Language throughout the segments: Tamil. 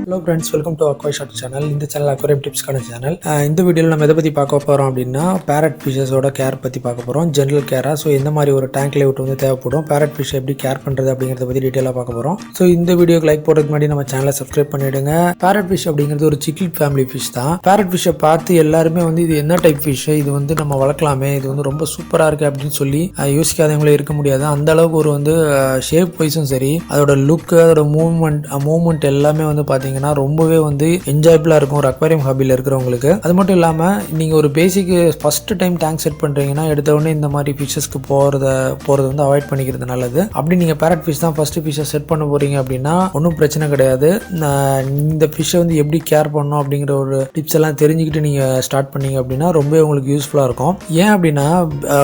Hello friends, welcome to Aquashots channel. இந்த சேனல் Aquarium டிப்ஸ்க்கான சேனல். இந்த வீடியோவில் நம்ம எதை பற்றி பார்க்க போகிறோம் அப்படின்னா பேரட் ஃபிஷஸோட கேர் பற்றி பார்க்க போகிறோம். ஜென்ரல் கேராக ஸோ எந்த மாதிரி ஒரு டேங்க் லேஅவுட் வந்து தேவைப்படும், பேரட் ஃபிஷ் எப்படி கேர் பண்ணுறது அப்படிங்கிறத பற்றி டீட்டெயிலாக பார்க்க போகிறோம். ஸோ இந்த வீடியோக்கு லைக் போடுறதுக்கு முன்னாடி நம்ம சேனலை சப்ஸ்கிரைப் பண்ணிவிடுங்க. பேரட் ஃபிஷ் அப்படிங்கிறது ஒரு சிக்லிட் ஃபேமிலி ஃபிஷ் தான். பேரட் ஃபிஷ்ஷை பார்த்து எல்லாருமே வந்து இது என்ன டைப் ஃபிஷ், இது வந்து நம்ம வளர்க்கலாமே, இது வந்து ரொம்ப சூப்பராக இருக்குது அப்படின்னு சொல்லி யோசிக்காதவங்களே இருக்க முடியாது. அந்த அளவுக்கு ஒரு வந்து ஷேப் வைஸும் சரி, அதோட லுக்கு, அதோட மூவ்மெண்ட் எல்லாமே வந்து பார்த்தீங்கன்னா ரொம்பவே வந்து என்ஜாயபிளாக இருக்கும் ஒரு அக்வாரியம் ஹாபியில் இருக்கிறவங்களுக்கு. அது மட்டும் இல்லாமல் நீங்கள் ஒரு பேசிக் ஃபர்ஸ்ட் டைம் டேங்க் செட் பண்ணுறீங்கன்னா எடுத்த உடனே இந்த மாதிரி ஃபிஷஸ்க்கு போகிறது வந்து அவாய்ட் பண்ணிக்கிறது நல்லது. அப்படி நீங்கள் பேரட் ஃபிஷ் தான் ஃபர்ஸ்ட் ஃபிஷ்ஷை செட் பண்ண போகிறீங்க அப்படின்னா ஒன்றும் பிரச்சனை கிடையாது. இந்த ஃபிஷ்ஷை வந்து எப்படி கேர் பண்ணணும் அப்படிங்கிற ஒரு டிப்ஸ் எல்லாம் தெரிஞ்சுக்கிட்டு நீங்கள் ஸ்டார்ட் பண்ணீங்க அப்படின்னா ரொம்பவே உங்களுக்கு யூஸ்ஃபுல்லாக இருக்கும். ஏன் அப்படின்னா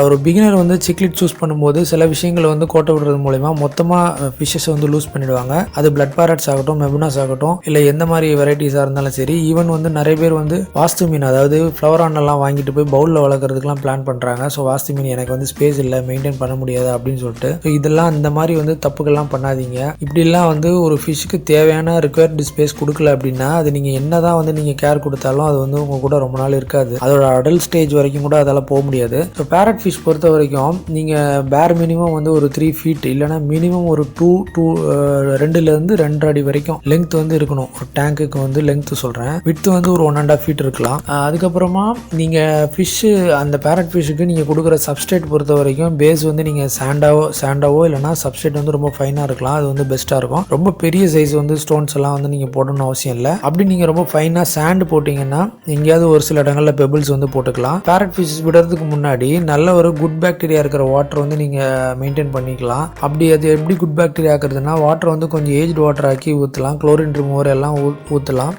ஒரு பிகினர் வந்து சிக்லிட் சூஸ் பண்ணும்போது சில விஷயங்களை வந்து கோட்டை விடுறது மூலமா மொத்தமாக ஃபிஷ்ஷஸ் வந்து லூஸ் பண்ணிடுவாங்க. அது பிளட் பேரட்ஸ் ஆகட்டும், மெபுனாஸ் ஆகட்டும், இல்லை எந்த மாதிரி வெரைட்டிஸாக இருந்தாலும் சரி. ஈவன் வந்து நிறைய பேர் வந்து வாஸ்து மீன், அதாவது ஃப்ளவர் ஆனெல்லாம் வாங்கிட்டு போய் பவுலில் வளர்க்குறதுக்குலாம் பிளான் பண்ணுறாங்க. ஸோ வாஸ்து மீன் எனக்கு வந்து ஸ்பேஸ் இல்லை, மெயின்டைன் பண்ண முடியாது அப்படின்னு சொல்லிட்டு. ஸோ இதெல்லாம் இந்த மாதிரி வந்து தப்புக்கெல்லாம் பண்ணாதீங்க. இப்படிலாம் வந்து ஒரு ஃபிஷ்ஷுக்கு தேவையான ரிக்வயர்டு ஸ்பேஸ் கொடுக்கல அப்படின்னா அது நீங்கள் என்ன தான் வந்து நீங்கள் கேர் கொடுத்தாலும் அது வந்து உங்கள் கூட ரொம்ப நாள் இருக்காது. அதோட அடல்ட் ஸ்டேஜ் வரைக்கும் கூட அதால் போக முடியாது. ஸோ பேரட் ஃபிஷ் பொறுத்த வரைக்கும் நீங்கள் பேர் மினிமம் வந்து ஒரு 3 feet இல்லைனா மினிமம் ஒரு 2-2.5 அடி வரைக்கும் லெங்த் வந்து இருக்கணும். ஒரு டேங்குக்கு வந்து லெங்த் சொல்கிறேன், விட்த் வந்து ஒரு 1.5 feet இருக்கலாம். அதுக்கப்புறமா நீங்கள் ஃபிஷ்ஷு, அந்த பேரட் ஃபிஷ்ஷுக்கு நீங்கள் கொடுக்குற சப்ஸ்ட்ரேட் பொறுத்த வரைக்கும் பேஸ் வந்து நீங்கள் சாண்டாவோ இல்லைனா சப்ஸ்ட்ரேட் வந்து ரொம்ப ஃபைனாக இருக்கலாம். அது வந்து பெஸ்ட்டாக இருக்கும். ரொம்ப பெரிய சைஸ் வந்து ஸ்டோன்ஸ் எல்லாம் வந்து நீங்கள் போடணும்னு அவசியம் இல்லை. அப்படி நீங்கள் ரொம்ப ஃபைனாக சாண்ட் போட்டிங்கன்னா எங்கேயாவது ஒரு சில இடங்களில் பெபிள்ஸ் வந்து போட்டுக்கலாம். பேரட் ஃபிஷ் விடுறதுக்கு முன்னாடி நல்ல ஒரு குட் பாக்டீரியா இருக்கிற வாட்டர் வந்து நீங்கள் மெயின்டைன் பண்ணிக்கலாம். அப்படி அது எப்படி குட் பாக்டீரியா ஆக்குறதுன்னா வாட்டர் வந்து கொஞ்சம் ஏஜ்டு வாட்டர் ஆக்கி ஊற்றலாம், குளோரின் ரிமூவர் எல்லாம் ஊற்றலாம்.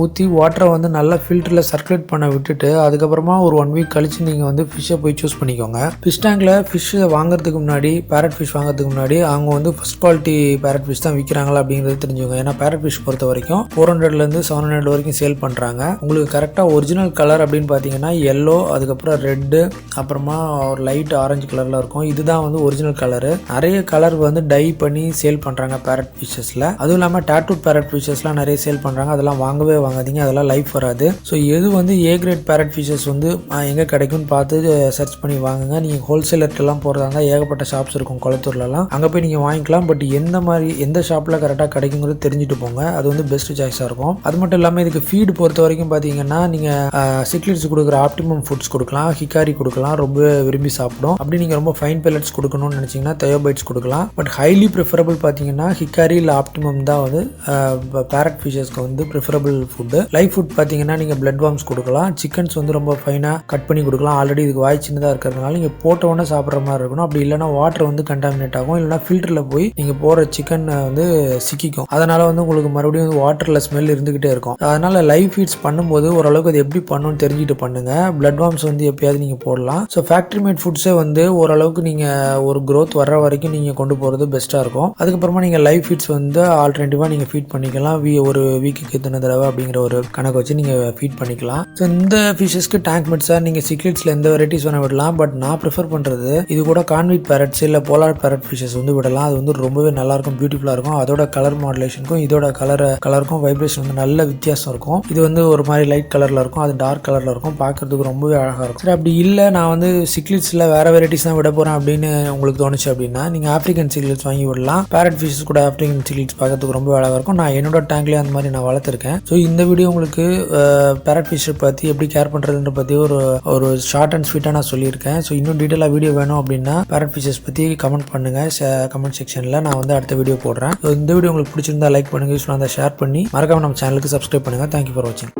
ஊற்றி வாட்டரை வந்து நல்லா ஃபில்டரில் சர்க்குலேட் பண்ண விட்டுட்டு அதுக்கப்புறமா ஒரு 1 week கழிச்சு நீங்கள் வந்து ஃபிஷ்ஷை போய் சூஸ் பண்ணிக்கோங்க. ஃபிஷ் டேங்கில் ஃபிஷ்ஷை வாங்குறதுக்கு முன்னாடி, பேரட் ஃபிஷ் வாங்குறதுக்கு முன்னாடி அவங்க வந்து ஃபர்ஸ்ட் குவாலிட்டி பேரட் ஃபிஷ் தான் விற்கிறாங்களா அப்படிங்கிறது தெரிஞ்சுக்கோங்க. ஏன்னா பேரட் ஃபிஷ் பொறுத்த வரைக்கும் 400 - 700 வரைக்கும் சேல் பண்ணுறாங்க. உங்களுக்கு கரெக்டாக ஒரிஜினல் கலர் அப்படின்னு பார்த்தீங்கன்னா எல்லோ, அதுக்கப்புறம் ரெட்டு, அப்புறமா ஒரு லைட் ஆரஞ்சு கலரில் இருக்கும். இதுதான் வந்து ஒரிஜினல் கலரு. நிறைய கலர் வந்து டை பண்ணி சேல் பண்ணுறாங்க பேரட் ஃபிஷ்ஷஸில். அதுவும் இல்லாமல் டேட்டூட் பேரட் ஃபிஷ்ஷஸ்லாம் நிறைய சேல் பண்ணுறாங்க. அதெல்லாம் வாங்கவே வாங்காதீங்க, அதெல்லாம் லைஃப் வராது. ஸோ எது வந்து ஏ கிரேட் பேரட் ஃபிஷஸ் வந்து எங்கே கிடைக்கும்னு பார்த்து சர்ச் பண்ணி வாங்குங்க. நீங்கள் ஹோல்சேலர்ட்டெல்லாம் போகிறதா இருந்தால் ஏகப்பட்ட ஷாப்ஸ் இருக்கும் குளத்தூர்லலாம், அங்கே போய் நீங்கள் வாங்கிக்கலாம். பட் எந்த ஷாப்பில் கரெக்டாக கிடைக்குங்கிறது தெரிஞ்சுட்டு போங்க, அது வந்து பெஸ்ட் சாய்ஸாக இருக்கும். அது மட்டும் இல்லாமல் இதுக்கு ஃபீடு பொறுத்த வரைக்கும் பார்த்தீங்கன்னா நீங்கள் சிக்லிட்ஸ் கொடுக்குற ஆப்டிமம் ஃபுட்ஸ் கொடுக்கலாம், ஹிக்காரி கொடுக்கலாம், ரொம்ப விரும்பி சாப்பிடும். அப்படி நீங்கள் ரொம்ப ஃபைன் பெல்லட்ஸ் கொடுக்கணும்னு நினச்சிங்கன்னா தயோபைட்ஸ் கொடுக்கலாம். பட் ஹைலி ப்ரிஃபரபிள் பார்த்தீங்கன்னா ஹிக்காரி இல்லை ஆப்டிமம் தான் வந்து பேரட் ஃபிஷஸ்க்கு வந்து ப்ரிஃபரபிள் ஃபுட்டு. லைவ் ஃபுட் பார்த்தீங்கன்னா நீங்கள் பிளட் வார்ம்ஸ் கொடுக்கலாம். சிக்கன்ஸ் வந்து ரொம்ப ஃபைனாக கட் பண்ணி கொடுக்கலாம். ஆல்ரெடி இதுக்கு வாய் சின்னதாக இருக்கிறதுனால நீங்கள் போட்ட உடனே சாப்பிட்ற மாதிரி இருக்கணும். அப்படி இல்லைனா வாட்டர் வந்து கண்டாமினேட் ஆகும், இல்லைனா ஃபில்டரில் போய் நீங்கள் போடுற சிக்கன் வந்து சிக்கிக்கும். அதனால் வந்து உங்களுக்கு மறுபடியும் வாட்டரில் ஸ்மெல் இருந்துகிட்டே இருக்கும். அதனால் லைவ் ஃபீட்ஸ் பண்ணும்போது ஓரளவுக்கு அது எப்படி பண்ணணும்னு தெரிஞ்சுட்டு பண்ணுங்க. பிளட் வார்ம்ஸ் வந்து எப்பயாவது நீங்கள் போடலாம். ஸோ ஃபேக்ட்ரி மேட் ஃபுட்ஸே வந்து ஓரளவுக்கு நீங்கள் ஒரு க்ரோத் வர்ற வரைக்கும் நீங்கள் கொண்டு போகிறது பெஸ்ட்டாக இருக்கும். அதுக்கப்புறமா நீங்கள் லைவ் ஃபீட்ஸ் வந்து ஆல்டர்னேட்டிவாக நீங்கள் ஃபீட் பண்ணிக்கலாம். ஒரு வீக்குக்கு எத்தனை தடவை அப்படிங்கிற ஒரு கணக்கு வச்சு நீங்கள் ஃபீட் பண்ணிக்கலாம். ஸோ இந்த ஃபிஷஸ்க்கு டேங்க் மெட்ஸாக நீங்கள் சிக்லிட்ஸில் எந்த வெரைட்டிஸ் வேணால் விடலாம். பட் நான் ப்ரிஃபர் பண்ணுறது இது கூட கான்விட் பேரட்ஸ் இல்லை போலார் பேரட் ஃபிஷஸ் வந்து விடலாம். அது வந்து ரொம்பவே நல்லாயிருக்கும், பியூட்டிஃபுல்லாக இருக்கும். அதோட கலர் மாடுலேஷனுக்கும் இதோட கலருக்கும் வைப்ரேஷன் வந்து நல்ல வித்தியாசம் இருக்கும். இது வந்து ஒரு மாதிரி லைட் கலரில் இருக்கும், அது டார்க் கலரில் இருக்கும், பார்க்கறதுக்கு ரொம்பவே அழகாக இருக்கும். சரி, அப்படி இல்லை நான் வந்து சிக்லிட்ஸில் வேறு வெரைட்டிஸ் தான் விட போகிறேன் அப்படின்னு உங்களுக்கு தோணுச்சு அப்படின்னா நீங்கள் ஆப்ரிக்கன் சிக்லிட்ஸ் வாங்கி விடலாம். பேரட் ஃபிஷஸ் கூட ஆப்ரிக்கன் சிக்லிட்ஸ் பார்க்கறதுக்கு ரொம்ப அழகாக இருக்கும். நான் என்னோட டேங்க்லேயே அந்த மாதிரி நான் வளர்த்துருக்கேன். ஸோ இந்த வீடியோ உங்களுக்கு பேரட் ஃபிஷ் பற்றி எப்படி கேர் பண்ணுறதுன்ற பற்றி ஒரு ஷார்ட் அண்ட் ஸ்வீட்டாக நான் சொல்லியிருக்கேன். ஸோ இன்னும் டீட்டெயிலாக வீடியோ வேணும் அப்படின்னா பேரட் ஃபிஷஸ் பற்றி கமெண்ட் பண்ணுங்கள் கமெண்ட் செக்ஷனில். நான் வந்து அடுத்த வீடியோ போடுறேன். ஸோ இந்த வீடியோ உங்களுக்கு பிடிச்சிருந்தா லைக் பண்ணுங்கள், யூஸ்ஃபுல்லாக இருந்தால் ஷேர் பண்ணி மறக்காம நம்ம சேனலுக்கு சப்ஸ்கிரைப் பண்ணுங்கள். தேங்க்யூ ஃபார் வாட்சிங்.